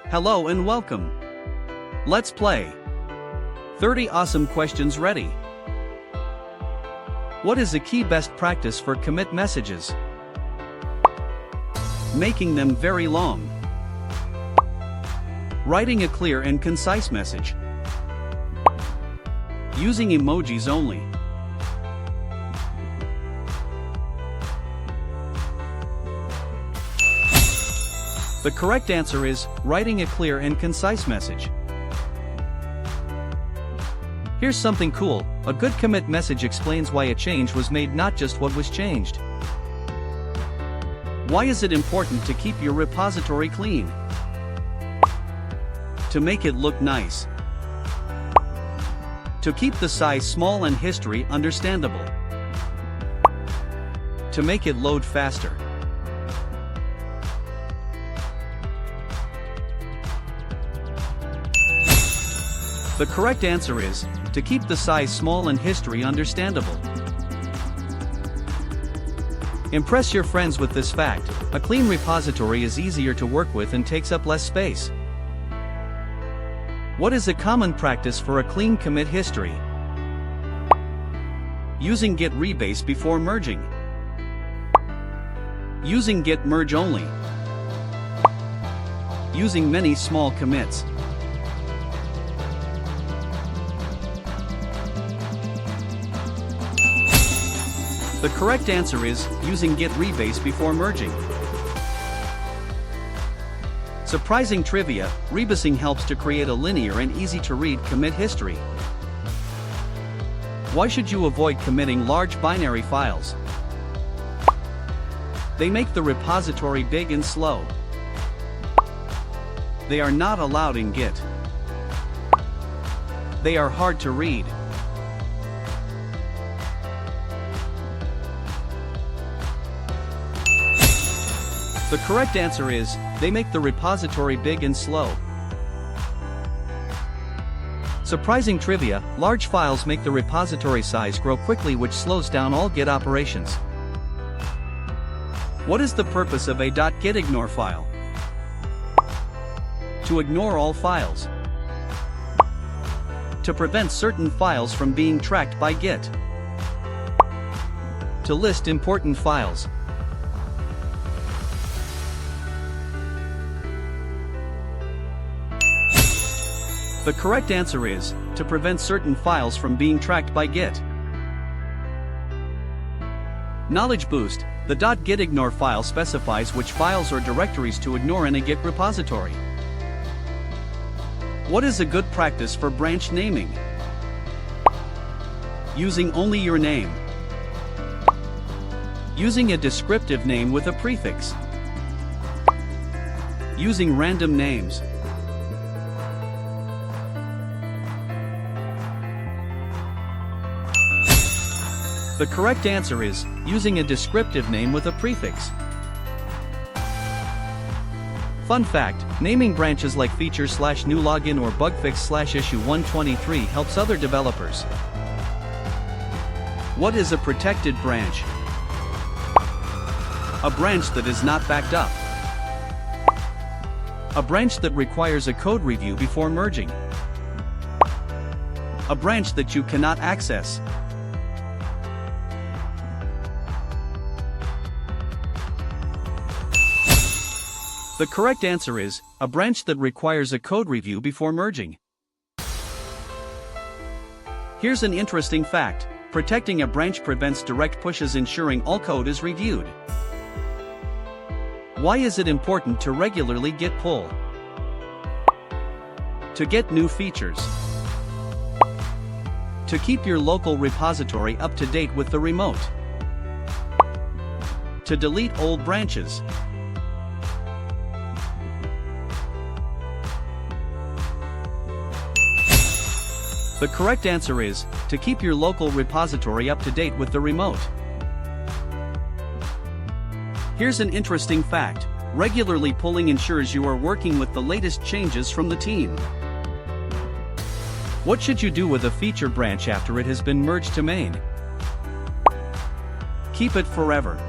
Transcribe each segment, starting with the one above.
Hello and welcome. Let's play. 30 awesome questions ready. What is a key best practice for commit messages? Making them very long. Writing a clear and concise message. Using emojis only. The correct answer is writing a clear and concise message. Here's something cool. A good commit message explains why a change was made, not just what was changed. Why is it important to keep your repository clean? To make it look nice. To keep the size small and history understandable. To make it load faster. The correct answer is to keep the size small and history understandable. Impress your friends with this fact: a clean repository is easier to work with and takes up less space. What is a common practice for a clean commit history? Using git rebase before merging. Using git merge only. Using many small commits. The correct answer is using git rebase before merging. Surprising trivia: rebasing helps to create a linear and easy-to-read commit history. Why should you avoid committing large binary files? They make the repository big and slow. They are not allowed in Git. They are hard to read. The correct answer is, they make the repository big and slow. Surprising trivia: large files make the repository size grow quickly, which slows down all Git operations. What is the purpose of a .gitignore file? To ignore all files. To prevent certain files from being tracked by Git. To list important files. The correct answer is to prevent certain files from being tracked by Git. Knowledge boost: the .gitignore file specifies which files or directories to ignore in a Git repository. What is a good practice for branch naming? Using only your name. Using a descriptive name with a prefix. Using random names. The correct answer is using a descriptive name with a prefix. Fun fact: naming branches like feature/new login or bugfix/issue 123 helps other developers. What is a protected branch? A branch that is not backed up. A branch that requires a code review before merging. A branch that you cannot access. The correct answer is a branch that requires a code review before merging. Here's an interesting fact: protecting a branch prevents direct pushes, ensuring all code is reviewed. Why is it important to regularly git pull? To get new features. To keep your local repository up to date with the remote. To delete old branches. The correct answer is to keep your local repository up to date with the remote. Here's an interesting fact: regularly pulling ensures you are working with the latest changes from the team. What should you do with a feature branch after it has been merged to main? Keep it forever.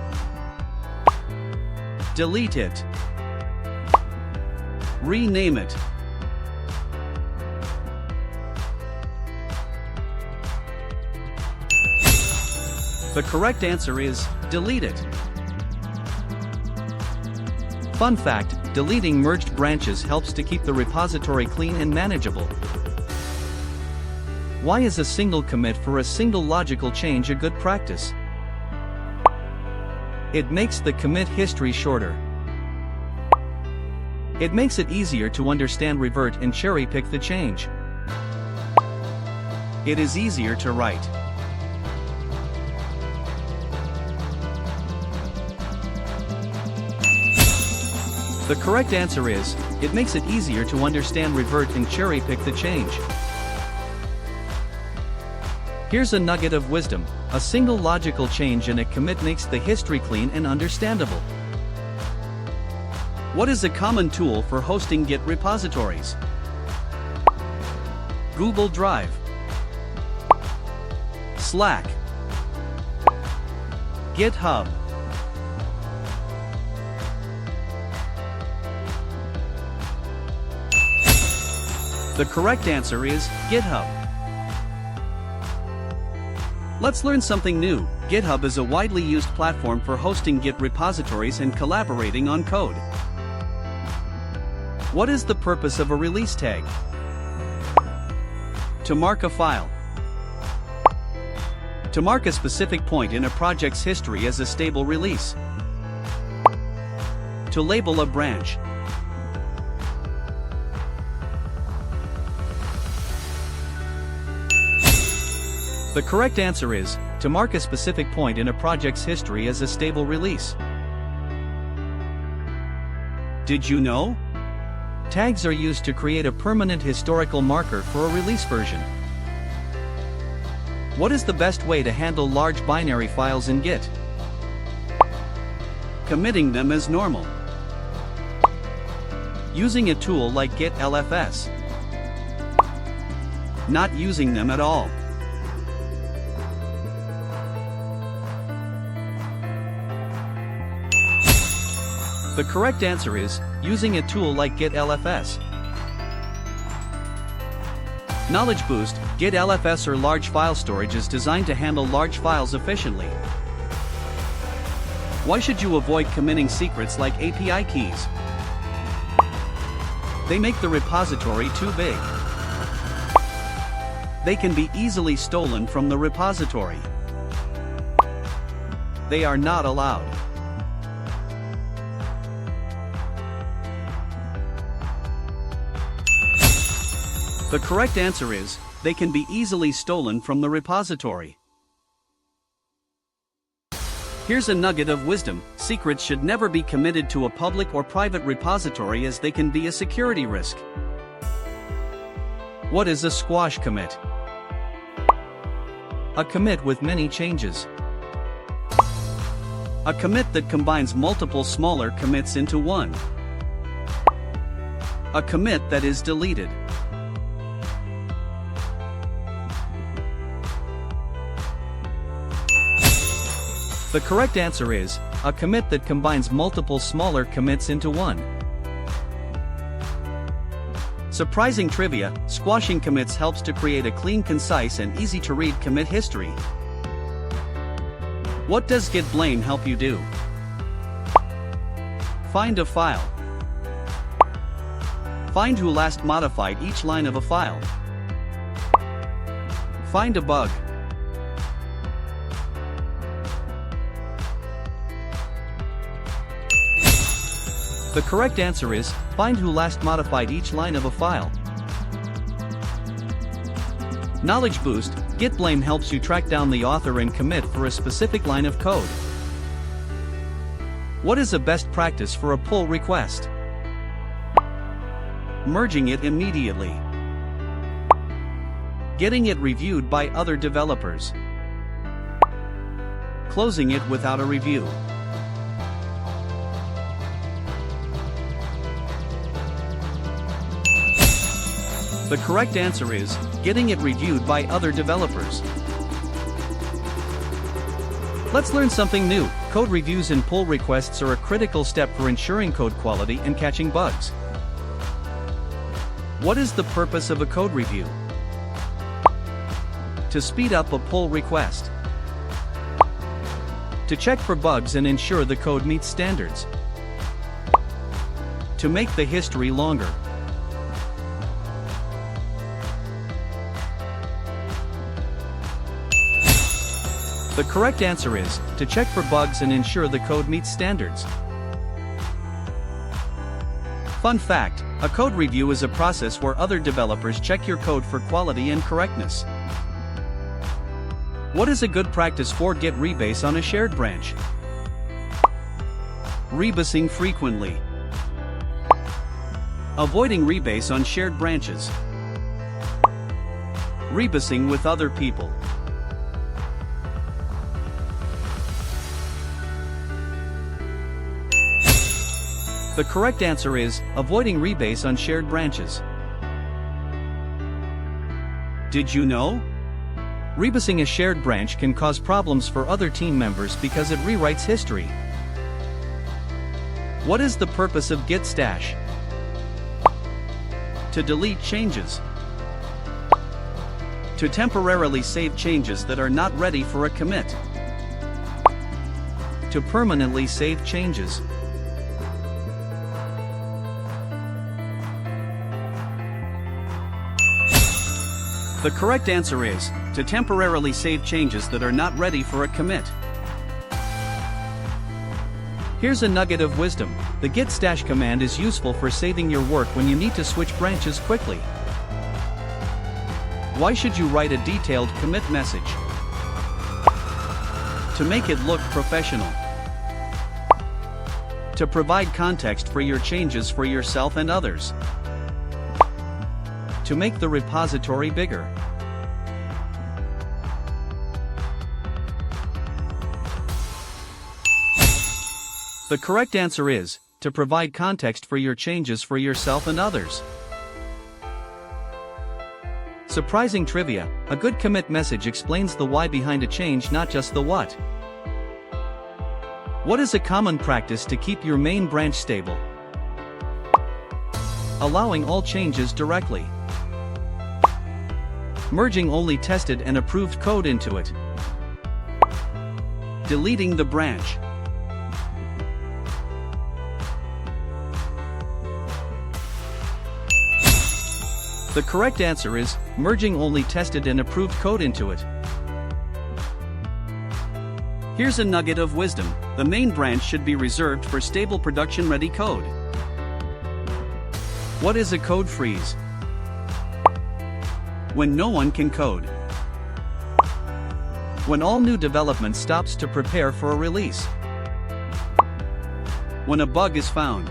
Delete it. Rename it. The correct answer is delete it. Fun fact, deleting merged branches helps to keep the repository clean and manageable. Why is a single commit for a single logical change a good practice? It makes the commit history shorter. It makes it easier to understand, revert, and cherry-pick the change. It is easier to write. The correct answer is, it makes it easier to understand, revert, and cherry-pick the change. Here's a nugget of wisdom: a single logical change in a commit makes the history clean and understandable. What is a common tool for hosting Git repositories? Google Drive, Slack, GitHub. The correct answer is GitHub. Let's learn something new. GitHub is a widely used platform for hosting Git repositories and collaborating on code. What is the purpose of a release tag? To mark a file. To mark a specific point in a project's history as a stable release. To label a branch. The correct answer is, to mark a specific point in a project's history as a stable release. Did you know? Tags are used to create a permanent historical marker for a release version. What is the best way to handle large binary files in Git? Committing them as normal. Using a tool like Git LFS. Not using them at all. The correct answer is, using a tool like Git LFS. Knowledge boost: Git LFS, or large file storage, is designed to handle large files efficiently. Why should you avoid committing secrets like API keys? They make the repository too big. They can be easily stolen from the repository. They are not allowed. The correct answer is, they can be easily stolen from the repository. Here's a nugget of wisdom: secrets should never be committed to a public or private repository, as they can be a security risk. What is a squash commit? A commit with many changes. A commit that combines multiple smaller commits into one. A commit that is deleted. The correct answer is, a commit that combines multiple smaller commits into one. Surprising trivia: squashing commits helps to create a clean, concise, and easy-to-read commit history. What does git blame help you do? Find a file. Find who last modified each line of a file. Find a bug. The correct answer is, find who last modified each line of a file. Knowledge boost: git blame helps you track down the author and commit for a specific line of code. What is a best practice for a pull request? Merging it immediately. Getting it reviewed by other developers. Closing it without a review. The correct answer is, getting it reviewed by other developers. Let's learn something new. Code reviews and pull requests are a critical step for ensuring code quality and catching bugs. What is the purpose of a code review? To speed up a pull request. To check for bugs and ensure the code meets standards. To make the history longer. The correct answer is, to check for bugs and ensure the code meets standards. Fun fact, a code review is a process where other developers check your code for quality and correctness. What is a good practice for Git rebase on a shared branch? Rebasing frequently. Avoiding rebase on shared branches. Rebasing with other people. The correct answer is, avoiding rebase on shared branches. Did you know? Rebasing a shared branch can cause problems for other team members because it rewrites history. What is the purpose of Git stash? To delete changes. To temporarily save changes that are not ready for a commit. To permanently save changes. The correct answer is, to temporarily save changes that are not ready for a commit. Here's a nugget of wisdom. The git stash command is useful for saving your work when you need to switch branches quickly. Why should you write a detailed commit message? To make it look professional. To provide context for your changes for yourself and others. To make the repository bigger. The correct answer is, to provide context for your changes for yourself and others. Surprising trivia, a good commit message explains the why behind a change, not just the what. What is a common practice to keep your main branch stable? Allowing all changes directly. Merging only tested and approved code into it. Deleting the branch. The correct answer is, merging only tested and approved code into it. Here's a nugget of wisdom. The main branch should be reserved for stable production-ready code. What is a code freeze? When no one can code. When all new development stops to prepare for a release. When a bug is found.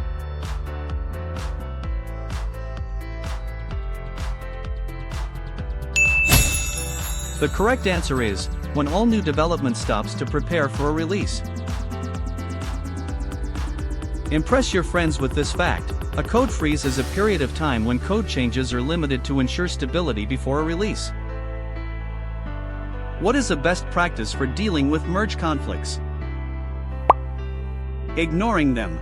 The correct answer is, when all new development stops to prepare for a release. Impress your friends with this fact. A code freeze is a period of time when code changes are limited to ensure stability before a release. What is a best practice for dealing with merge conflicts? Ignoring them.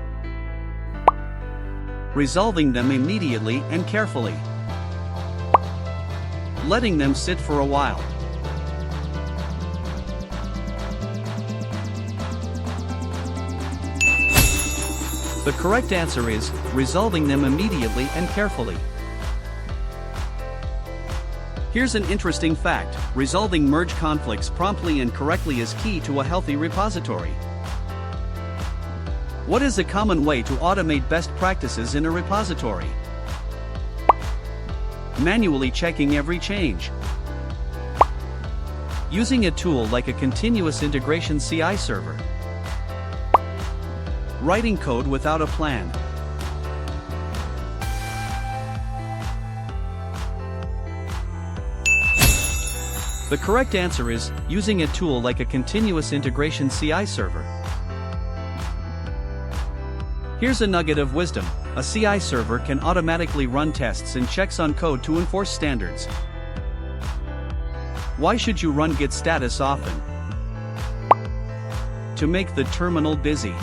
Resolving them immediately and carefully. Letting them sit for a while. The correct answer is, resolving them immediately and carefully. Here's an interesting fact. Resolving merge conflicts promptly and correctly is key to a healthy repository. What is a common way to automate best practices in a repository? Manually checking every change. Using a tool like a continuous integration CI server. Writing code without a plan. The correct answer is, using a tool like a continuous integration CI server. Here's a nugget of wisdom. A CI server can automatically run tests and checks on code to enforce standards. Why should you run git status often? To make the terminal busy.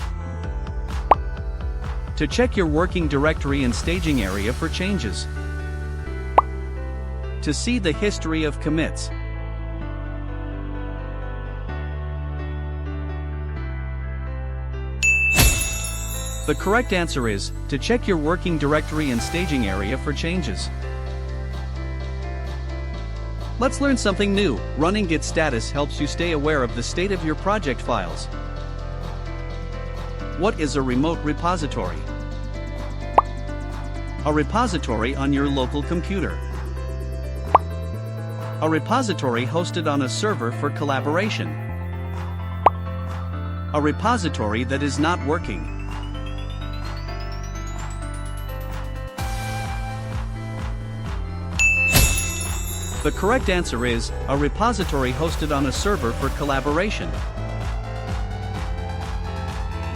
To check your working directory and staging area for changes. To see the history of commits. The correct answer is to check your working directory and staging area for changes. Let's learn something new. Running Git status helps you stay aware of the state of your project files. What is a remote repository? A repository on your local computer. A repository hosted on a server for collaboration. A repository that is not working. The correct answer is a repository hosted on a server for collaboration.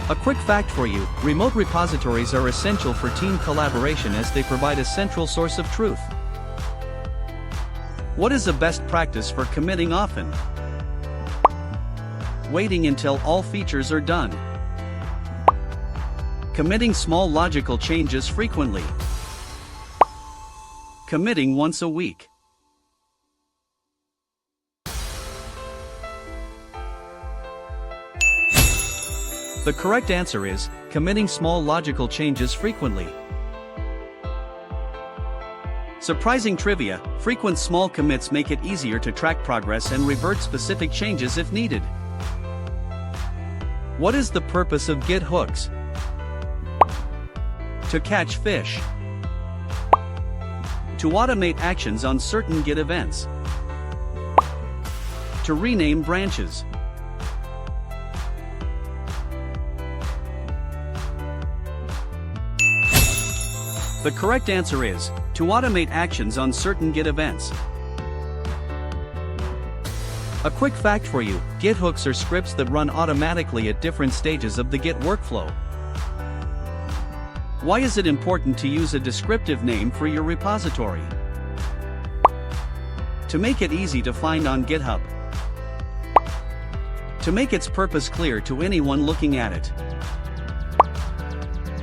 A quick fact for you, remote repositories are essential for team collaboration as they provide a central source of truth. What is a best practice for committing often? Waiting until all features are done. Committing small logical changes frequently. Committing once a week. The correct answer is committing small logical changes frequently. Surprising trivia, frequent small commits make it easier to track progress and revert specific changes if needed. What is the purpose of Git hooks? To catch fish. To automate actions on certain Git events. To rename branches. The correct answer is to automate actions on certain Git events. A quick fact for you, Git hooks are scripts that run automatically at different stages of the Git workflow. Why is it important to use a descriptive name for your repository? To make it easy to find on GitHub. To make its purpose clear to anyone looking at it.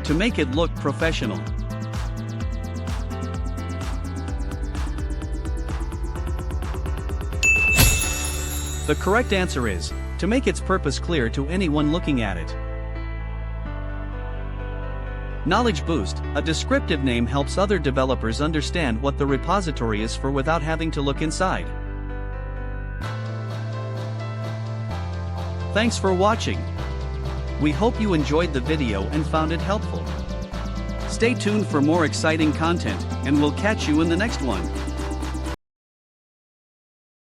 To make it look professional. The correct answer is to make its purpose clear to anyone looking at it. Knowledge Boost, a descriptive name helps other developers understand what the repository is for without having to look inside. Thanks for watching. We hope you enjoyed the video and found it helpful. Stay tuned for more exciting content, and we'll catch you in the next one.